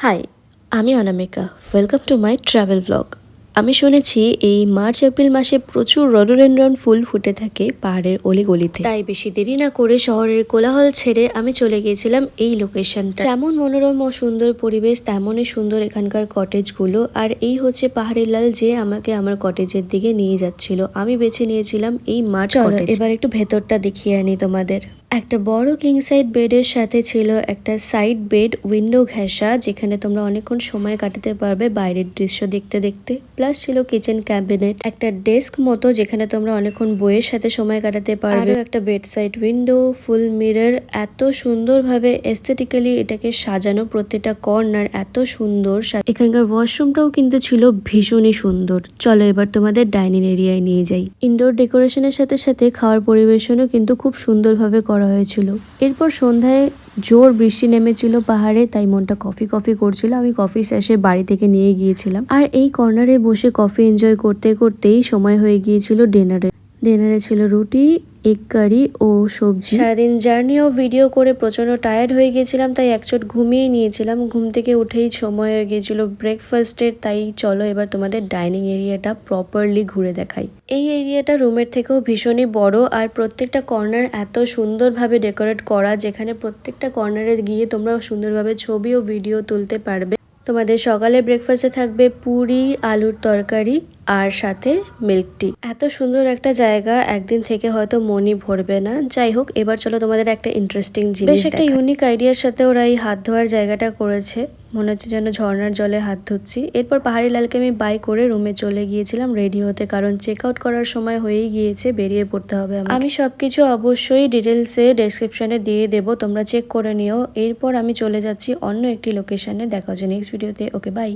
High, আমি Anamika. Welcome to my travel blog. আমি শুনেছি এই মার্চ এপ্রিল মাসে প্রচুর রডোডেনড্রন ফুল ফুটে থাকে পাহাড়ের অলিগলিতে। তাই বেশি দেরি না করে শহরের কোলাহল ছেড়ে আমি চলে গিয়েছিলাম এই লোকেশনটা। যেমন মনোরম ও সুন্দর পরিবেশ, তেমনই সুন্দর এখানকার কটেজগুলো। আর এই হচ্ছে পাহাড়ি লাল যে আমাকে আমার কটেজের দিকে নিয়ে যাচ্ছিল। আমি বেছে নিয়েছিলাম এই মার্চ কটেজ। এবার একটু ভেতরটা দেখিয়ে আনি তোমাদের। একটা বড় কিং সাইড বেডের সাথে ছিল একটা সাইড বেড উইন্ডো ঘেঁষা, যেখানে তোমরা অনেকক্ষণ সময় কাটাতে পারবে বাইরের দৃশ্য দেখতে দেখতে। প্লাস ছিল কিচেন ক্যাবিনেট, একটা ডেস্ক মতো যেখানে তোমরা অনেকক্ষণ বইয়ের সাথে সময় কাটাতে পারবে। একটা বেড সাইড উইন্ডো, ফুল মিরর, এত সুন্দরভাবে এস্থেটিক্যালি এটাকে সাজানো, প্রত্যেকটা কর্নার এত সুন্দর। এখানকার ওয়াশরুমটাও কিন্তু ছিল ভীষণই সুন্দর। চলো এবার তোমাদের ডাইনিং এরিয়ায় নিয়ে যাই। ইনডোর ডেকোরেশনের সাথে সাথে খাওয়ার পরিবেশনও কিন্তু খুব সুন্দরভাবে করা হয়েছিল। এরপর সন্ধ্যায় জোর বৃষ্টি নেমেছিল পাহাড়ে, তাই মনটা কফি কফি করছিল। আমি কফি শেষে বাড়ি থেকে নিয়ে গিয়েছিলাম। আর এই কর্নারে বসে কফি এনজয় করতে করতেই সময় হয়ে গিয়েছিল ডিনারে ছিল রুটি, এগ কারি ও সবজি। সারাদিন জার্নি ও ভিডিও করে প্রচন্ড টায়ার্ড হয়ে গিয়েছিলাম, তাই একচোট ঘুমিয়ে নিয়েছিলাম। ঘুম থেকে উঠেই সময় হয়ে গিয়েছিল ব্রেকফাস্টের। তাই চলো এবার তোমাদের ডাইনিং এরিয়াটা প্রপারলি ঘুরে দেখাই। এই এরিয়াটা রুমের থেকেও ভীষণই বড়, আর প্রত্যেকটা কর্নার এত সুন্দরভাবে ডেকোরেট করা, যেখানে প্রত্যেকটা কর্নারে গিয়ে তোমরা সুন্দরভাবে ছবি ও ভিডিও তুলতে পারবে। তোমাদের সকালে ব্রেকফাস্টে থাকবে পুরি, আলুর তরকারি আর সাথে মিল্ক টি। এত সুন্দর একটা জায়গা, একদিন থেকে হয়তো মনই ভরবে না। যাই হোক, এবার চলো তোমাদের একটা ইন্টারেস্টিং জিনিস, বেশ একটা ইউনিক আইডিয়ার সাথে ওরা এই হাত ধোয়ার জায়গাটা করেছে। মনে হচ্ছে যেন ঝর্ণার জলে হাত ধুচ্ছি। এরপর পাহাড়ি লালকে আমি বাই করে রুমে চলে গিয়েছিলাম রেডি হতে, কারণ চেক আউট করার সময় হয়েই গিয়েছে, বেরিয়ে পড়তে হবে। আমি সবকিছু অবশ্যই ডিটেলসে ডেসক্রিপশনে দিয়ে দেবো, তোমরা চেক করে নিও। এরপর আমি চলে যাচ্ছি অন্য একটি লোকেশনে। দেখা হচ্ছে নেক্সট ভিডিওতে। ওকে, বাই।